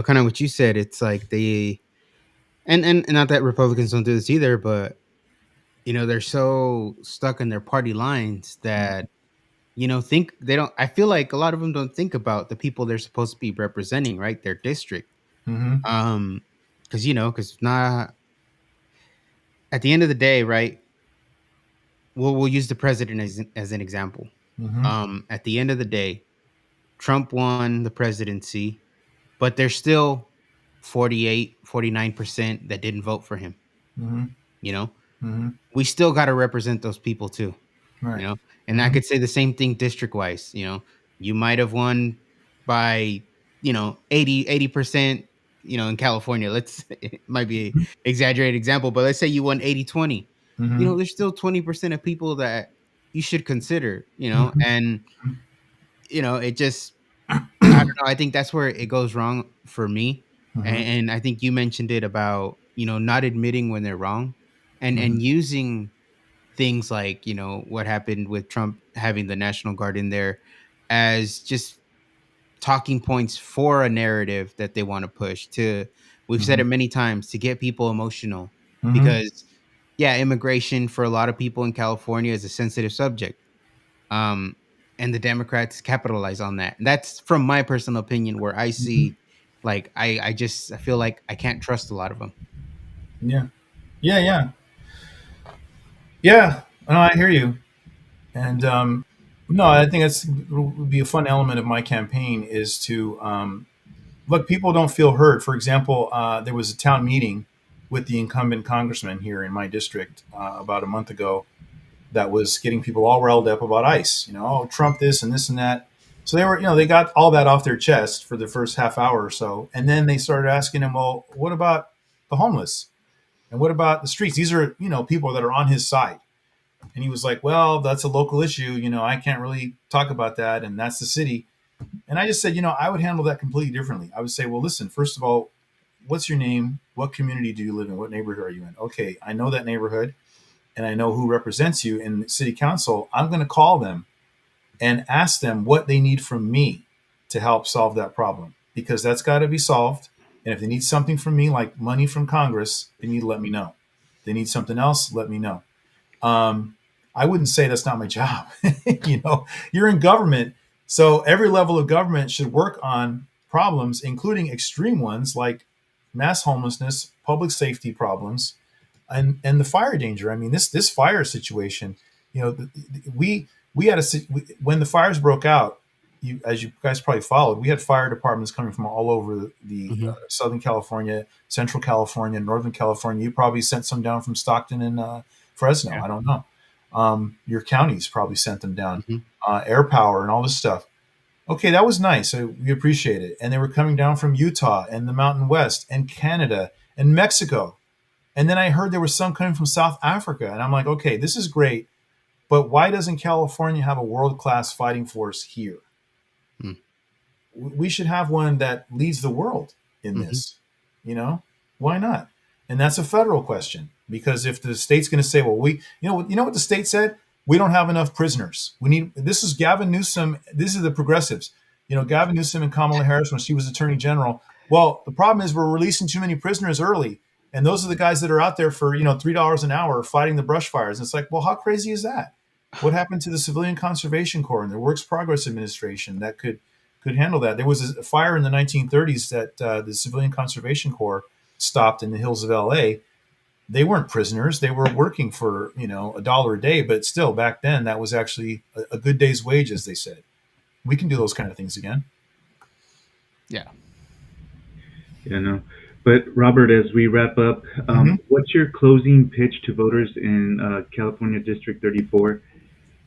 Kind of what you said, it's like they and not that Republicans don't do this either, but they're so stuck in their party lines that think they don't. I feel like a lot of them don't think about the people they're supposed to be representing, right? Their district. Mm-hmm. Um, because not at the end of the day, right? We'll use the president as an example. Mm-hmm. At the end of the day, Trump won the presidency, but there's still 49% that didn't vote for him. Mm-hmm. You know, Mm-hmm. we still got to represent those people too. you Right. know and I Mm-hmm. could say the same thing district wise. You might have won by 80% in California. Let's It might be a exaggerated example, but let's say you won 80-20. Mm-hmm. There's still 20% of people that you should consider. Mm-hmm. And it just, I don't know, I think that's where it goes wrong for me. Mm-hmm. And I think you mentioned it about not admitting when they're wrong, Mm-hmm. and using things like what happened with Trump having the National Guard in there as just talking points for a narrative that they want to push. To We've said Mm-hmm. it many times, to get people emotional, Mm-hmm. because yeah, immigration for a lot of people in California is a sensitive subject. um and the Democrats capitalize on that. And that's from my personal opinion, where I Mm-hmm. see, like, I feel like I can't trust a lot of them. Yeah. Yeah. Yeah. Yeah. No, I hear you. And no, I think that's would be a fun element of my campaign is to look. People don't feel heard. For example, there was a town meeting with the incumbent congressman here in my district about a month ago that was getting people all riled up about ICE. Oh, Trump this and this and that. So they were, they got all that off their chest for the first half hour or so, and then they started asking him, well, what about the homeless? And what about the streets? These are, people that are on his side. And he was like, well, that's a local issue. I can't really talk about that. And that's the city. And I just said, I would handle that completely differently. I would say, well, listen, first of all, what's your name? What community do you live in? What neighborhood are you in? Okay, I know that neighborhood and I know who represents you in city council. I'm going to call them and ask them what they need from me to help solve that problem, because that's got to be solved. And if they need something from me, like money from Congress, they need to let me know. If they need something else, let me know. Um, I wouldn't say that's not my job. You're in government, so every level of government should work on problems, including extreme ones like mass homelessness, public safety problems, and the fire danger. I mean, this fire situation. We had when the fires broke out. As you guys probably followed, we had fire departments coming from all over the Hmm. Southern California, Central California, Northern California. You probably sent some down from Stockton and Fresno. Yeah. I don't know. Your counties probably sent them down. Hmm. Air power and all this stuff. Okay, that was nice. We appreciate it. And they were coming down from Utah and the Mountain West and Canada and Mexico. And then I heard there was some coming from South Africa. And I'm like, okay, this is great. But why doesn't California have a world class fighting force here? We should have one that leads the world in Hmm. this. You know, why not? And that's a federal question, because if the state's going to say, well, you know what the state said, we don't have enough prisoners. We need. This is Gavin Newsom. These are the progressives. Gavin Newsom and Kamala Harris when she was Attorney General. Well, the problem is we're releasing too many prisoners early, and those are the guys that are out there for $3 an hour fighting the brush fires. And it's like, well, how crazy is that? What happened to the Civilian Conservation Corps and the Works Progress Administration that could handle that? There was a fire in the 1930s that the Civilian Conservation Corps stopped in the hills of LA. They weren't prisoners. They were working for, $1 a day, but still back then that was actually a good day's wage, as they said. We can do those kind of things again. Yeah. Yeah, no. But Robert, as we wrap up, what's your closing pitch to voters in California District 34,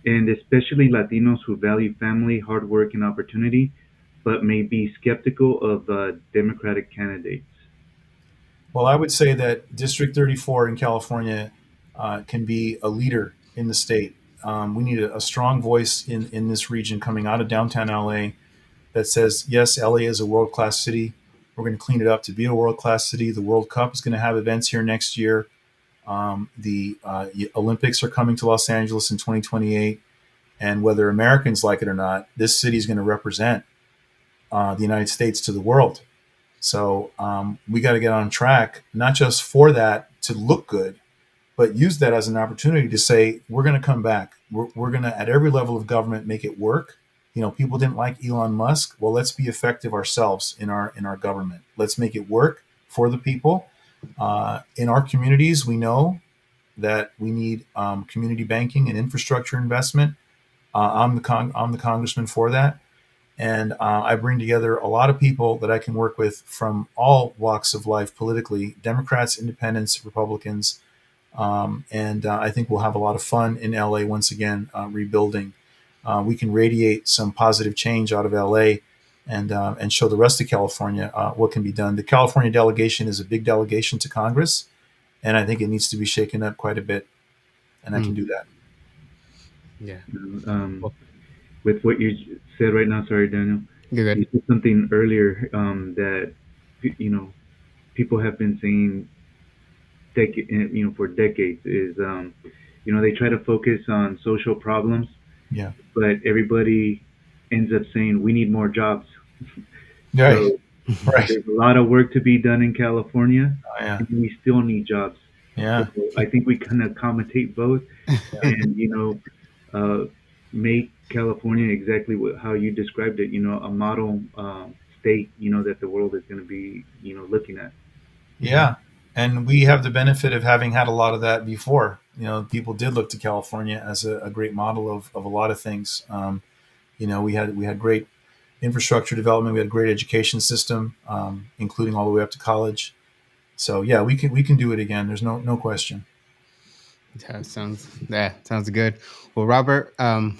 and especially Latinos who value family, hard work, and opportunity, but may be skeptical of Democratic candidates? Well, I would say that District 34 in California can be a leader in the state. We need a strong voice in this region coming out of downtown LA that says, yes, LA is a world class city. We're going to clean it up to be a world class city. The World Cup is going to have events here next year. The Olympics are coming to Los Angeles in 2028. And whether Americans like it or not, this city is going to represent the United States to the world. So we got to get on track, not just for that to look good, but use that as an opportunity to say, we're going to come back. We're going to, at every level of government, make it work. People didn't like Elon Musk. Well, let's be effective ourselves in our government. Let's make it work for the people. In our communities, we know that we need community banking and infrastructure investment. I'm the congressman for that, and I bring together a lot of people that I can work with from all walks of life politically: Democrats, Independents, Republicans, and I think we'll have a lot of fun in LA once again, rebuilding. We can radiate some positive change out of LA, and show the rest of California what can be done. The California delegation is a big delegation to Congress, and I think it needs to be shaken up quite a bit, and I can Mm, do that. yeah. You know, Well, with what you said right now, sorry, Daniel, you're good. you said something earlier that you know people have been saying for decades is they try to focus on social problems, Yeah. but everybody ends up saying we need more jobs. Right. So Right. there's a lot of work to be done in California, Oh, yeah. and we still need jobs. So Yeah. I think we kind of accommodate both, and make California exactly how you described it. A model state. That the world is going to be looking at. Yeah. And we have the benefit of having had a lot of that before. People did look to California as a great model of a lot of things. We had great infrastructure development. We had a great education system, including all the way up to college. So yeah, we can do it again. There's no question. That sounds good. Well, Robert,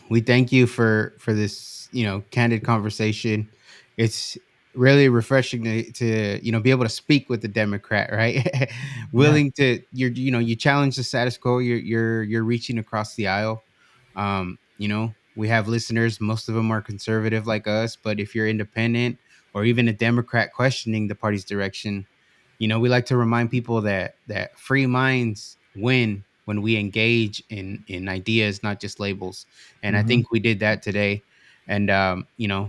we thank you for this, candid conversation. It's really refreshing to be able to speak with the Democrat, right? Yeah. Willing to you challenge the status quo. You're reaching across the aisle. We have listeners. Most of them are conservative like us, but if you're independent or even a Democrat questioning the party's direction, we like to remind people that free minds win when we engage in ideas, not just labels. And I Hmm. think we did that today. And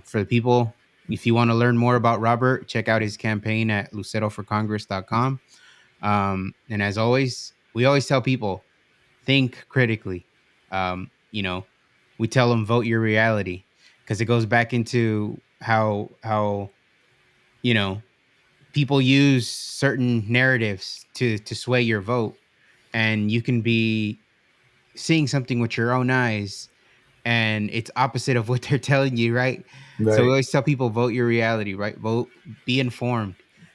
for the people, if you want to learn more about Robert, check out his campaign at luceroforcongress.com. And as always, we always tell people, think critically. We tell them vote your reality, because it goes back into how you know people use certain narratives to sway your vote, and you can be seeing something with your own eyes and it's opposite of what they're telling you, right? So we Right. always tell people vote your reality, right? Vote, be informed.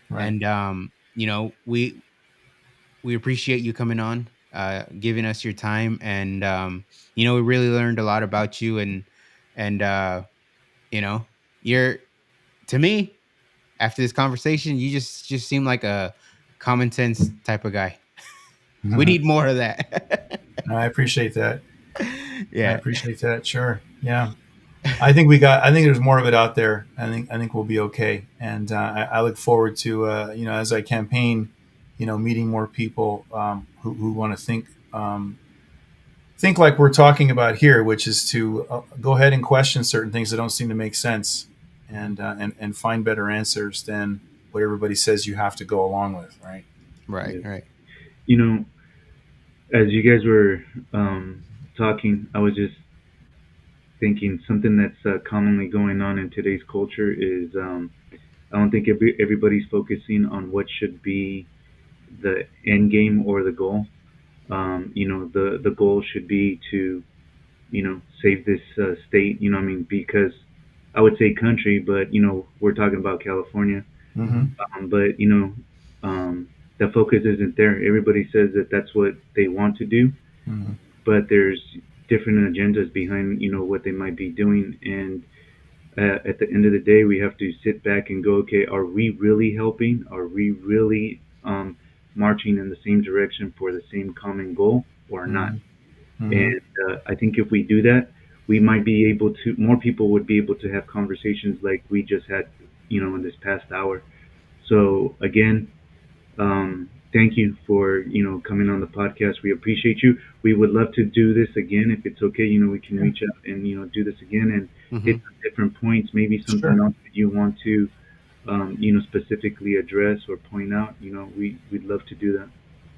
Right. And we appreciate you coming on, giving us your time, and we really learned a lot about you, and you know you're to me, after this conversation, you just seem like a common sense type of guy. We need more of that. I appreciate that. I Yeah. appreciate that. Sure. Yeah. I think there's more of it out there. I think we'll be okay. And I look forward to, as I campaign, meeting more people who want to think like we're talking about here, which is to go ahead and question certain things that don't seem to make sense, and find better answers than what everybody says you have to go along with. Right. Right, Yes. right. You know, as you guys were talking, I was just thinking something that's commonly going on in today's culture is I don't think everybody's focusing on what should be the end game or the goal. The goal should be to save this state. Because I would say country, but we're talking about California. Mm-hmm. But the focus isn't there. Everybody says that that's what they want to do, Mm-hmm. but there's different agendas behind what they might be doing. And at the end of the day, we have to sit back and go, okay, are we really helping? Are we really marching in the same direction for the same common goal or not? Mm-hmm. Mm-hmm. And I think if we do that, we might be able to. More people would be able to have conversations like we just had, in this past hour. So again, thank you for coming on the podcast. We appreciate you. We would love to do this again if it's okay. We can Yeah. reach out and do this again and hit Hmm. some different points. Maybe something Sure. else that you want to specifically address or point out. We'd love to do that.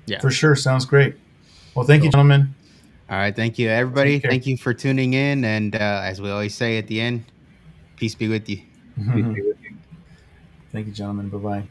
Yeah. For sure. Sounds great. Well, thank you, gentlemen. All right. Thank you, Take everybody. care. Thank you for tuning in. And as we always say at the end, peace be with you. Peace be with you. Thank you, gentlemen. Bye bye.